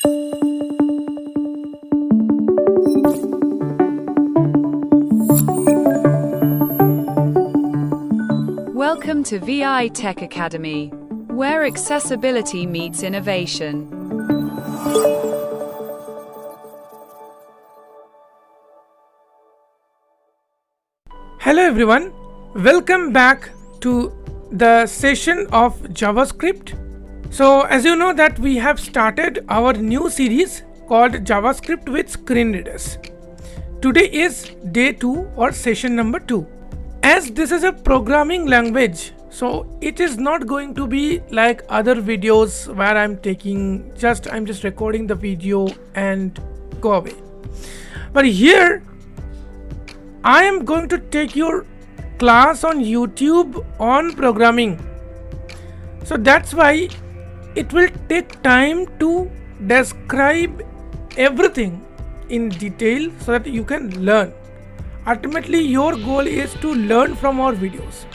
Welcome to V.I Tech Academy, where accessibility meets innovation. Hello everyone, welcome back to the session of JavaScript. So as you know that we have started our new series called JavaScript with Screen Readers. Today is day 2 or session number 2. As this is a programming language, so it is not going to be like other videos where I'm just recording the video and go away. But here I am going to take your class on YouTube on programming. So that's why it will take time to describe everything in detail so that you can learn. Ultimately, your goal is to learn from our videos.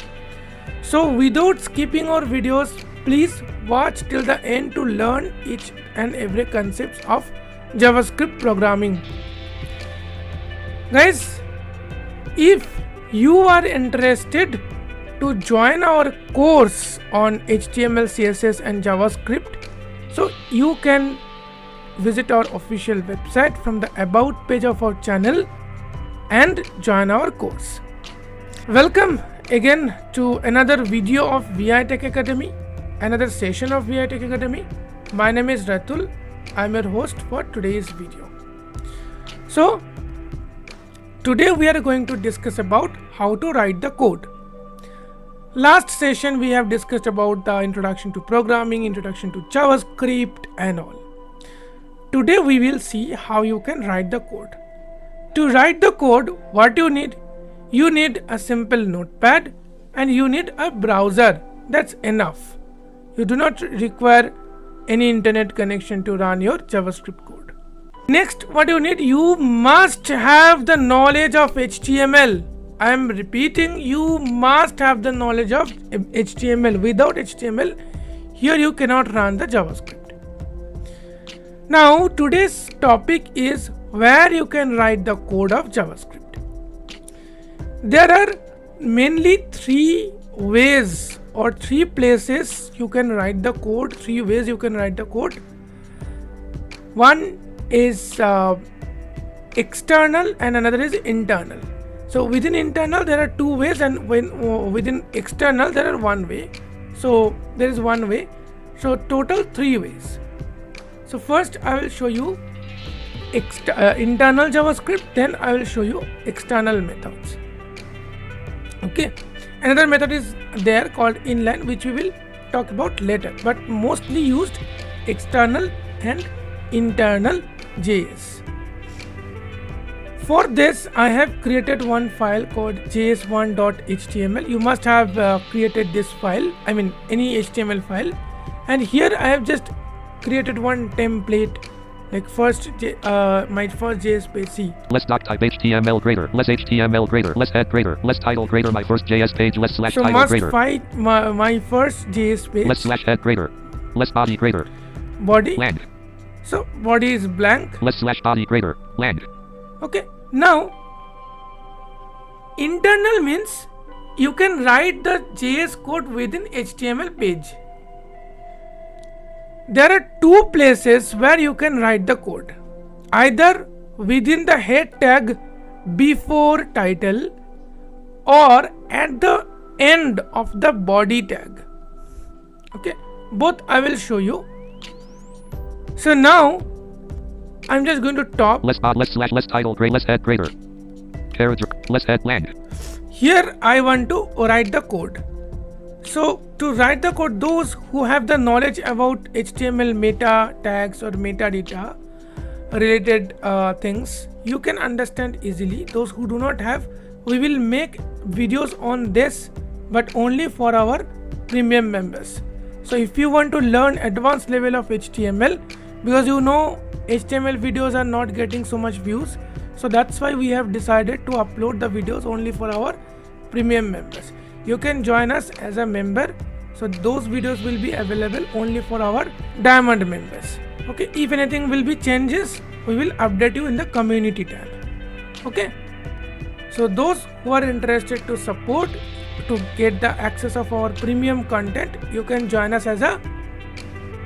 So without skipping our videos, please watch till the end to learn each and every concept of JavaScript programming. Guys, if you are interested to join our course on HTML, CSS and JavaScript, so you can visit our official website from the About page of our channel and join our course. Welcome again to another video of V.I Tech Academy, another session of V.I Tech Academy. My name is Ratul. I am your host for today's video. So today we are going to discuss about how to write the code. Last session we have discussed about the introduction to programming, introduction to JavaScript and all. Today we will see how you can write the code. To write the code, what you need? You need a simple notepad and you need a browser. That's enough. You do not require any internet connection to run your JavaScript code. Next, what you need? You must have the knowledge of HTML. I am repeating, you must have the knowledge of HTML. Without HTML, here you cannot run the JavaScript. Now, today's topic is where you can write the code of JavaScript. There are mainly 3 ways or 3 places you can write the code, 3 ways you can write the code. One is external and another is internal. So within internal there are 2 ways and within external there are 1 way. So there is 1 way. So total 3 ways. So first I will show you internal JavaScript, then I will show you external methods. Okay, another method is there called inline, which we will talk about later, but mostly used external and internal JS. For this I have created one file called js1.html. You must have created this file, I mean any HTML file, and here I have just created one template. Like first, my first JS page. See. Less doc type HTML greater, less HTML greater, less head greater, less title greater. My first JS page, less slash title greater. So must find my first JS page. Less slash head greater, less body greater. Body. Blank. So body is blank. Less slash body greater, blank. Okay. Now, internal means you can write the JS code within HTML page. There are 2 places where you can write the code, either within the head tag before title or at the end of the body tag. Okay, both I will show you. So now I'm just going to top. Less bod, less slash, less title, great, less head greater. Character, less head blank. Here I want to write the code. So to write the code, those who have the knowledge about HTML meta tags or metadata related things, you can understand easily. Those who do not have, we will make videos on this, but only for our premium members. So if you want to learn advanced level of HTML, because you know HTML videos are not getting so much views, so that's why we have decided to upload the videos only for our premium members. You can join us as a member, so those videos will be available only for our diamond members. Okay, if anything will be changes, we will update you in the community tab. Okay, so those who are interested to support to get the access of our premium content, you can join us as a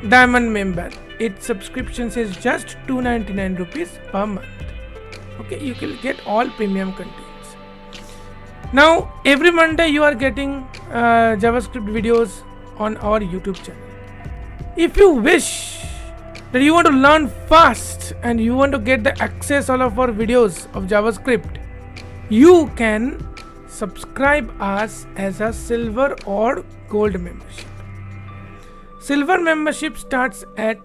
diamond member. Its subscriptions is just 299 rupees per month. Okay, you can get all premium contents. Now every Monday you are getting JavaScript videos on our YouTube channel. If you wish that you want to learn fast and you want to get the access all of our videos of JavaScript, you can subscribe us as a silver or gold membership. Silver membership starts at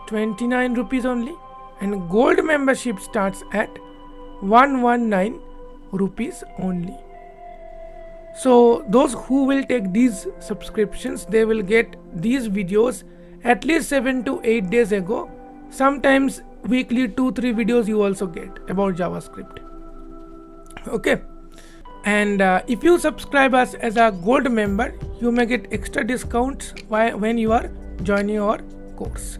29 rupees only and gold membership starts at 119 rupees only. So those who will take these subscriptions, they will get these videos at least 7 to 8 days ago. Sometimes weekly 2-3 videos you also get about JavaScript. Okay, and if you subscribe us as a gold member, you may get extra discounts when you are joining our course.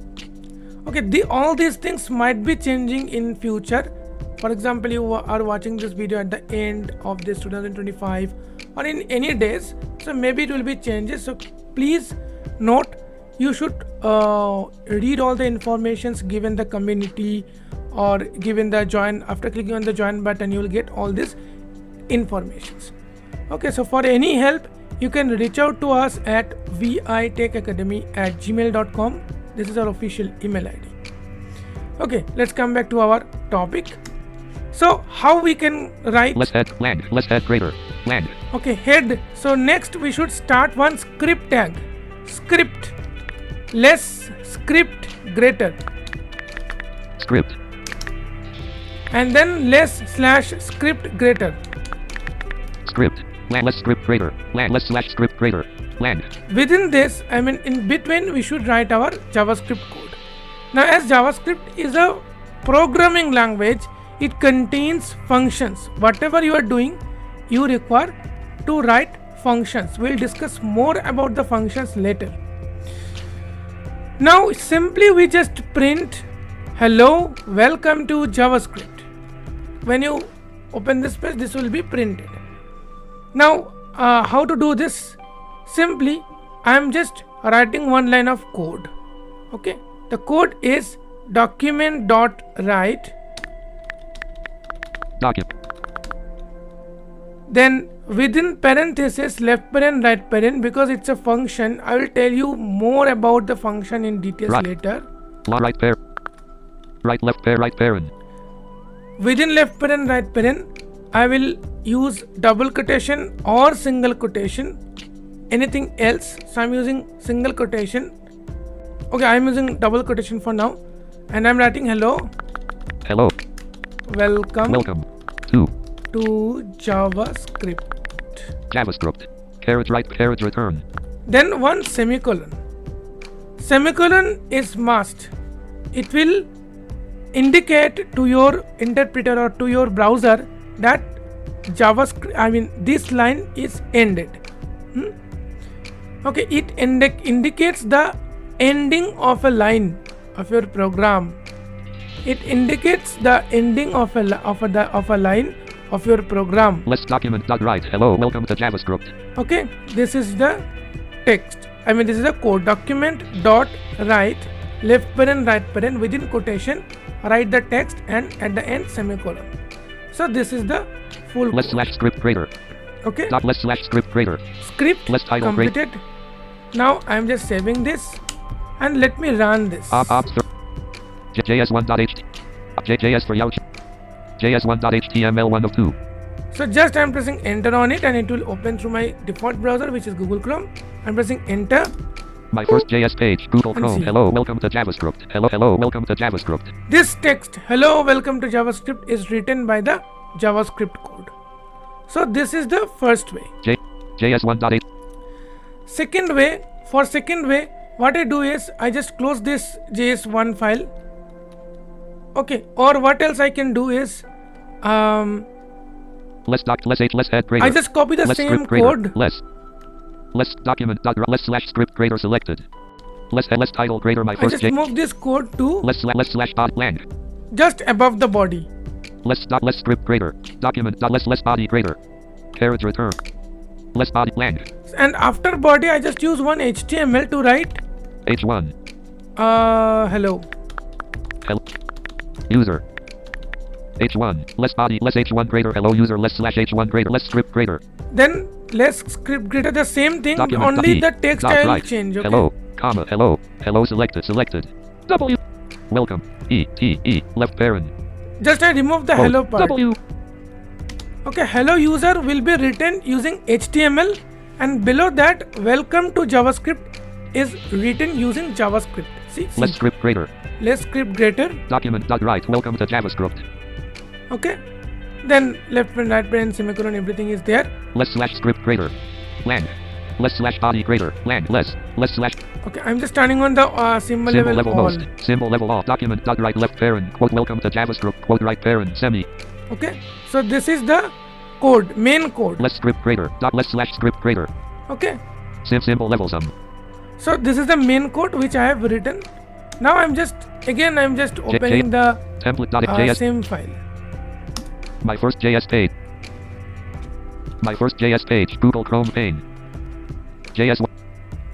Okay, all these things might be changing in future. For example, you are watching this video at the end of this 2025 or in any days, so maybe it will be changes. So please note, you should read all the informations given the community or given the join. After clicking on the join button, you will get all this informations. Okay, so for any help you can reach out to us at vitechacademy@gmail.com. This is our official email ID. Okay, let's come back to our topic. So how we can write Less head land. Less head greater land. Okay, head. So next we should start one script tag. Script less script greater, Script. and then less slash script greater. Script. Land less script greater. Land less slash script greater. Land. Within this, I mean in between, we should write our JavaScript code. Now as JavaScript is a programming language, it contains functions. Whatever you are doing, you require to write functions. We'll discuss more about the functions later. Now simply we just print hello, welcome to JavaScript. When you open this page, this will be printed. Now how to do this? Simply I am just writing one line of code. Okay, the code is document.write, Document. then within parenthesis left paren right paren, because it's a function. I will tell you more about the function in details later. Right pair. Right left pair right parent. Within left paren right paren, I will use double quotation or single quotation, anything else. So I'm using single quotation. Okay, I'm using double quotation for now, and I'm writing hello, welcome to JavaScript. Carriage right carriage return. Then one semicolon. Semicolon is must. It will indicate to your interpreter or to your browser that JavaScript, I mean this line is ended. Okay, it indicates the ending of a line of your program. It indicates the ending of a line of your program. Less document.write. Hello, welcome to JavaScript. Okay, this is the text. I mean this is the code. Document.write left paren right paren within quotation, write the text, and at the end semicolon. So this is the full less code. slash script greater. Okay, Less slash script greater. script Less title completed. Now I am just saving this and let me run this. JS1.ht. JS for Yauch. JS1.html 1 of 2. So just I am pressing enter on it and it will open through my default browser, which is Google Chrome. I'm pressing enter. My first JS page, Google And Chrome. see. Hello, welcome to JavaScript. Hello, welcome to JavaScript. This text, hello, welcome to JavaScript, is written by the JavaScript code. So this is the first way. JS1.8. Second way, what I do is I just close this JS1 file. Okay, or what else I can do is Less head greater. I just copy the less same script greater. code. Less document. Less slash script greater selected. Less title greater my I first just J. move this code to Less slash body blank. just above the body. Less script greater. Document dot less body greater. Carriage return. Less body blank. And after body, I just use one HTML to write H1. hello. Hello. User. H1. Less body. Less H1 greater. Hello user. Less slash H1 greater. Less script greater. Then less script greater, the same thing, Document only D, the text dot I will right. change. Okay? Hello. Comma. Hello. Hello selected. W. Welcome. E. Left parent. Just I remove the hello part. W. Okay, hello user will be written using HTML, and below that welcome to JavaScript is written using JavaScript. See? Less script greater. Less script greater. Document dot right. Welcome to JavaScript. Okay. Then left parent, right parent, semicolon, everything is there. Less slash script greater. Blank. Less slash body greater. Blank. Less slash. Okay, I'm just turning on the symbol level all. Most. Symbol level all. Document dot right left parent. Quote welcome to JavaScript. Quote right parent. Semi. Okay. So this is the code, main code. Less script greater. Dot less slash script greater. Okay. Symbol level sum. So this is the main code which I have written. Now I'm just opening the template.js. same file. My first JS page. Google Chrome pane. JS.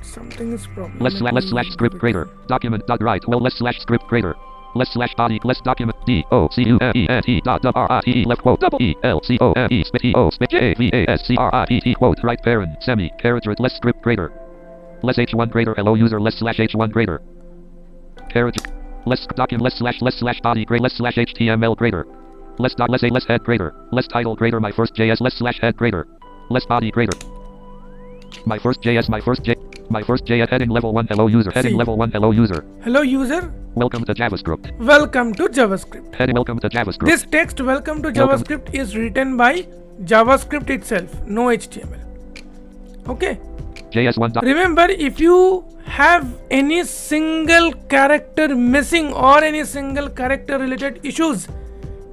Something is problem. Less slash script greater. Document dot right. Well less slash script greater. Less slash body. Less document. DOCUMENT dot RITE left quote double ELCOME spit EO spit JVASCRIPT quote right parent semi carriage less script greater. Less H1 greater. Hello user. Less slash H1 greater. Carriage. Less document. Less slash body greater. Less slash HTML greater. Less head greater. Less title greater. My first JS. Less slash head greater. Less body greater. My first JS heading level 1 hello user. Heading level 1 hello user. Hello user. Welcome to JavaScript. Welcome to JavaScript. Heading welcome to JavaScript. This text welcome to JavaScript is written by JavaScript itself, no HTML. Okay. JS1. Remember, if you have any single character missing or any single character related issues,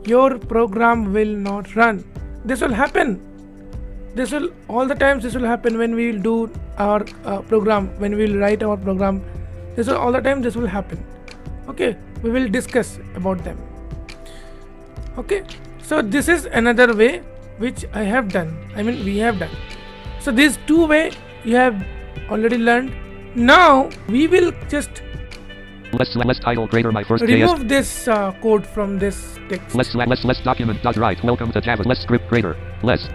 your program will not run. This will happen. This will happen when we will do our program, when we will write our program. This will happen. Okay, we will discuss about them. Okay, so this is another way which we have done. So these two way you have already learned. Now we will just less title greater my first remove JS. this code from this text. Less document dot right. Welcome to Java. Less script greater. Less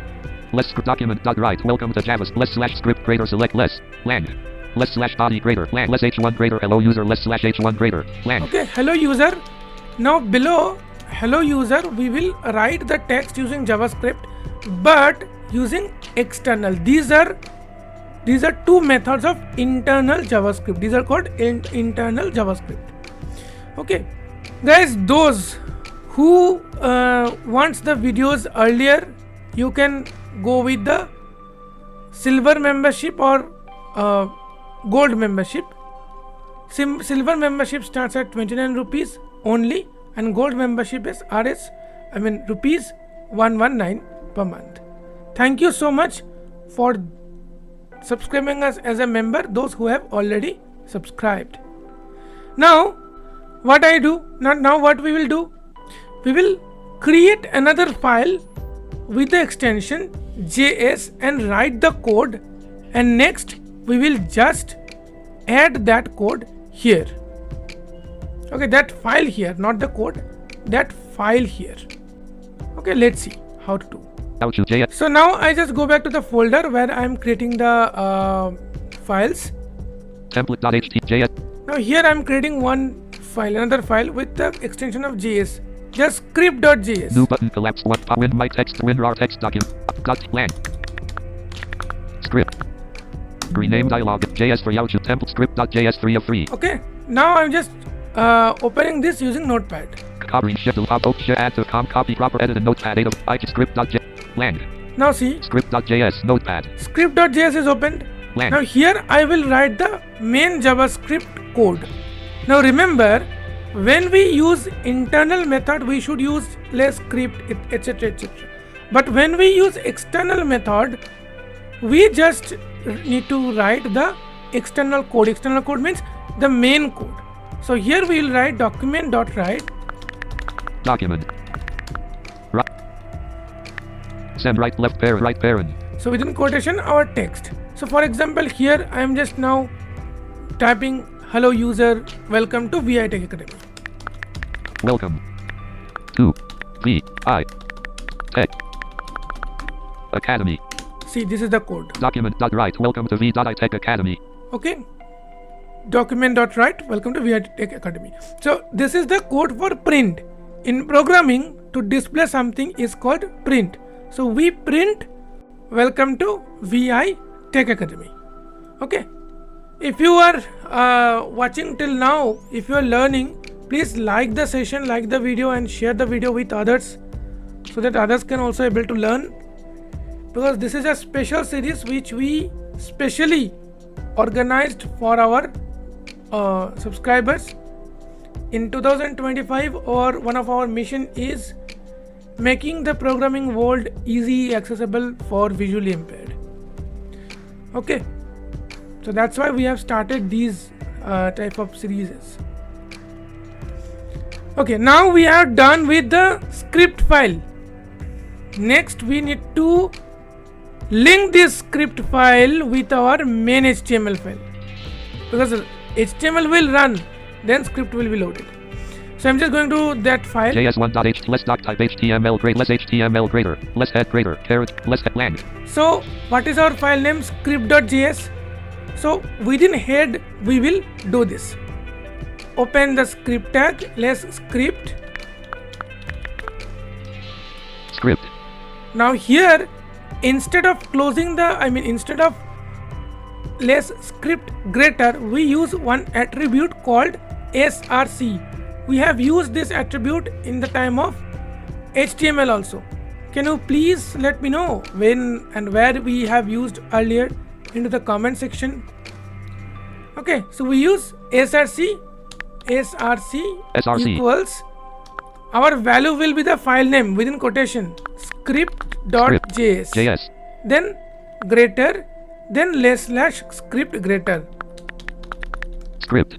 document dot right. Welcome to Java. Less slash script greater. Select less blank. Less slash body greater. Blank. Less H1 greater. Hello user. Less slash H1 greater. Blank. Okay. Hello user. Now below hello user we will write the text using JavaScript, but using external. These are two methods of internal JavaScript. These are called internal JavaScript. Okay, guys, those who wants the videos earlier, you can go with the silver membership or gold membership. Silver membership starts at 29 rupees only, and gold membership is rupees 119 per month. Thank you so much for subscribing us as a member, those who have already subscribed. Now what we will do, we will create another file with the extension JS and write the code, and next we will just add that code here. Okay, that file here, not the code, that file here. Okay, let's see how to do. So now I just go back to the folder where I am creating the files. Template.htjs. Now here I am creating another file with the extension of JS. Just script.js. New button collapse one. Win my text. Win raw text document. Dot blank. Script. Rename dialog. JS for Yauchu. Template script.js 3 of 3. Okay. Now I'm just opening this using Notepad. Copy shift add to copy proper edit in Notepad 8 of script.js. Blank. Now see. Script.js Notepad. Script.js is opened. Blank. Now here I will write the main JavaScript code. Now remember, when we use internal method, we should use less script, etc. But when we use external method, we just need to write the external code. External code means the main code. So here we will write document.write Document. Right. Send right parent. So within quotation our text. So for example, here I am just now typing hello user, welcome to V.I Tech Academy. Welcome to V.I Tech Academy. See, this is the code. Document.write, welcome to V.I Tech Academy. Okay. Document.write, welcome to V.I Tech Academy. So this is the code for print. In programming, to display something is called print. So we print welcome to V.I Tech Academy. Okay. If you are watching till now, if you are learning, please like the session, like the video and share the video with others so that others can also able to learn, because this is a special series which we specially organized for our subscribers. In 2025, one of our mission is making the programming world easy accessible for visually impaired. Okay, so that's why we have started these type of series. Okay, now we are done with the script file. Next we need to link this script file with our main HTML file, because HTML will run, then script will be loaded. So I'm just going to that file. JS1.h less doc type HTML grade less HTML grader less head grader caret less head lang. So what is our file name? Script.js. So within head we will do this. Open the script tag, less script. Script. Now here, instead of closing instead of less script greater, we use one attribute called src. We have used this attribute in the time of HTML also. Can you please let me know when and where we have used earlier into the comment section? Okay, so we use src equals, our value will be the file name within quotation script.js, then greater, then less slash script greater. Script.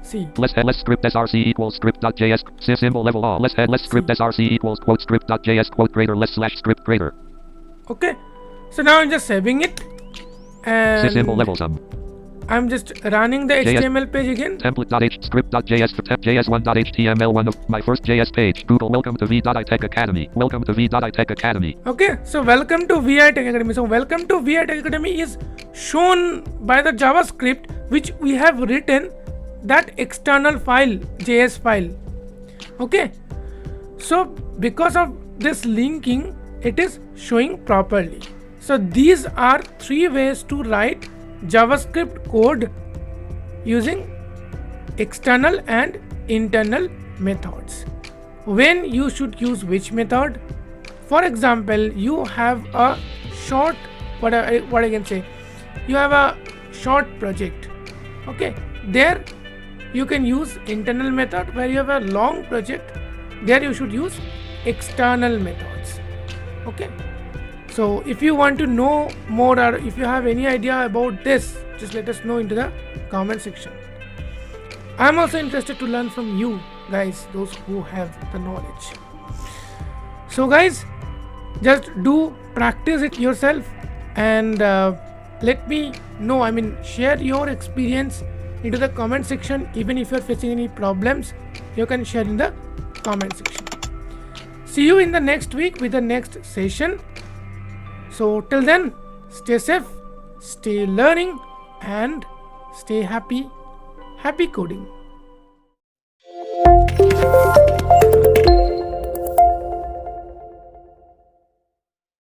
See. Less head less script src equals script.js symbol level all less head less script src equals quote script.js quote greater less slash script greater. Okay, so now I'm just saving it and symbol level sum. I'm just running the HTML page again. Template.h script.js for js1.html, one of my first JS page. Google, welcome to V.I Tech Academy. Welcome to V.I Tech Academy. Okay, so welcome to V.I Tech Academy. So welcome to V.I Tech Academy is shown by the JavaScript which we have written, that external file, JS file. Okay, so because of this linking, it is showing properly. So these are 3 ways to write JavaScript code using external and internal methods. When you should use which method? For example, you have a short, what I can say, you have a short project. Okay, there you can use internal method. Where you have a long project, there you should use external methods. Okay. So if you want to know more, or if you have any idea about this, just let us know into the comment section. I am also interested to learn from you guys, those who have the knowledge. So guys, just do practice it yourself and let me know, share your experience into the comment section. Even if you are facing any problems, you can share in the comment section. See you in the next week with the next session. So till then, stay safe, stay learning and stay happy. Happy coding.